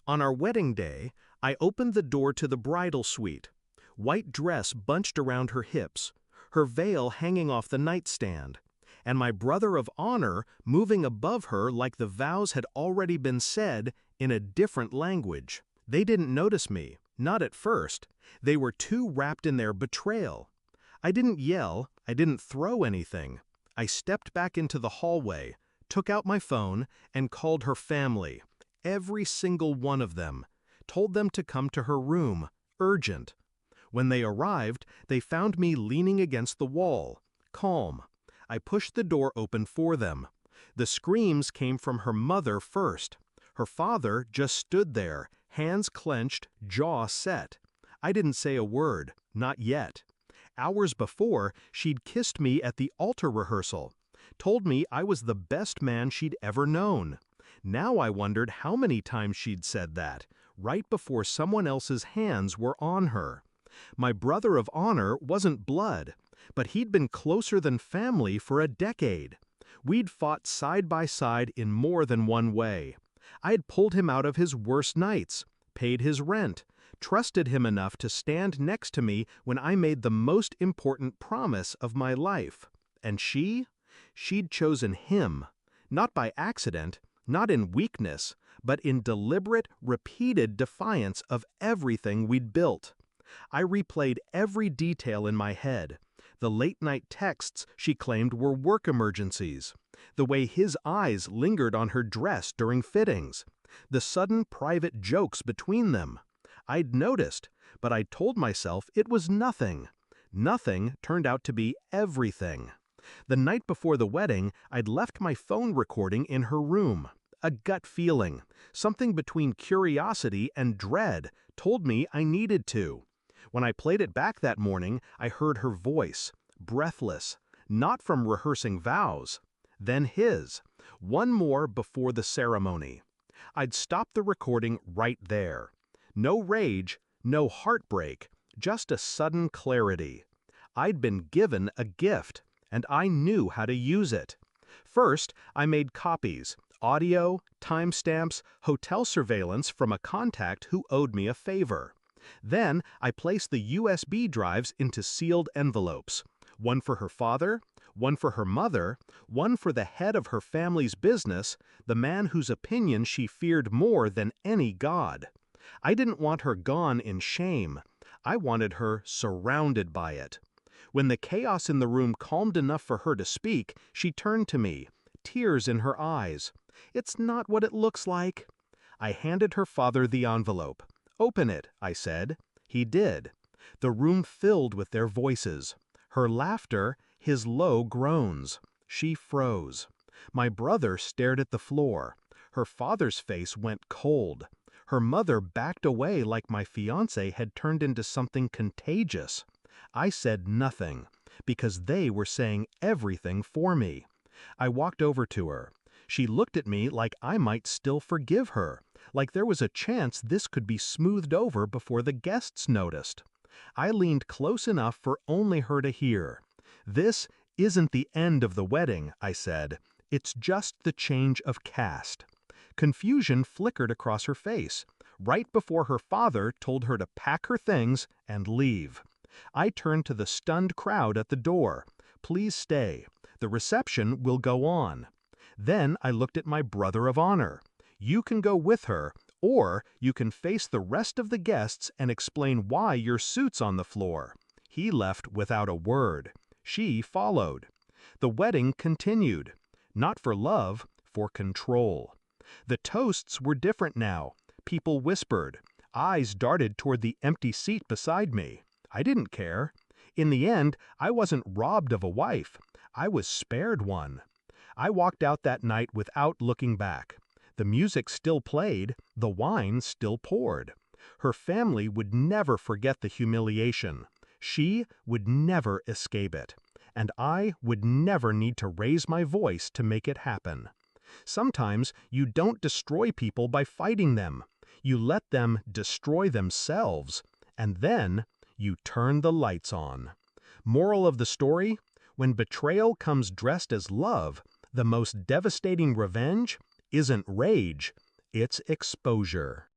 On our wedding day, I opened the door to the bridal suite. White dress bunched around her hips, her veil hanging off the nightstand, and my brother of honor moving above her like the vows had already been said in a different language. They didn't notice me, not at first. They were too wrapped in their betrayal. I didn't yell, I didn't throw anything. I stepped back into the hallway, took out my phone, and called her family. Every single one of them. Told them to come to her room, urgent. When they arrived, they found me leaning against the wall, calm. I pushed the door open for them. The screams came from her mother first. Her father just stood there, hands clenched, jaw set. I didn't say a word, not yet. Hours before, she'd kissed me at the altar rehearsal, told me I was the best man she'd ever known. Now I wondered how many times she'd said that, right before someone else's hands were on her. My brother of honor wasn't blood, but he'd been closer than family for a decade. We'd fought side by side in more than one way. I'd pulled him out of his worst nights, paid his rent, trusted him enough to stand next to me when I made the most important promise of my life. And she'd chosen him, not by accident, not in weakness, but in deliberate, repeated defiance of everything we'd built. I replayed every detail in my head. The late-night texts she claimed were work emergencies. The way his eyes lingered on her dress during fittings. The sudden private jokes between them. I'd noticed, but I told myself it was nothing. Nothing turned out to be everything. The night before the wedding, I'd left my phone recording in her room. A gut feeling, something between curiosity and dread, told me I needed to. When I played it back that morning, I heard her voice, breathless, not from rehearsing vows. Then his, one more before the ceremony. I'd stopped the recording right there. No rage, no heartbreak, just a sudden clarity. I'd been given a gift, and I knew how to use it. First, I made copies, audio, timestamps, hotel surveillance from a contact who owed me a favor. Then, I placed the USB drives into sealed envelopes. One for her father, one for her mother, one for the head of her family's business, the man whose opinion she feared more than any god. I didn't want her gone in shame. I wanted her surrounded by it. When the chaos in the room calmed enough for her to speak, she turned to me, tears in her eyes. "It's not what it looks like." I handed her father the envelope. "Open it," I said. He did. The room filled with their voices. Her laughter, his low groans. She froze. My brother stared at the floor. Her father's face went cold. Her mother backed away like my fiancé had turned into something contagious. I said nothing, because they were saying everything for me. I walked over to her. She looked at me like I might still forgive her, like there was a chance this could be smoothed over before the guests noticed. I leaned close enough for only her to hear. "This isn't the end of the wedding," I said. "It's just the change of cast." Confusion flickered across her face, right before her father told her to pack her things and leave. I turned to the stunned crowd at the door. "Please stay. The reception will go on." Then I looked at my brother of honor. "You can go with her, or you can face the rest of the guests and explain why your suit's on the floor." He left without a word. She followed. The wedding continued. Not for love, for control. The toasts were different now. People whispered. Eyes darted toward the empty seat beside me. I didn't care. In the end, I wasn't robbed of a wife. I was spared one. I walked out that night without looking back. The music still played, the wine still poured. Her family would never forget the humiliation. She would never escape it. And I would never need to raise my voice to make it happen. Sometimes you don't destroy people by fighting them. You let them destroy themselves, and then you turn the lights on. Moral of the story? When betrayal comes dressed as love, the most devastating revenge isn't rage, it's exposure.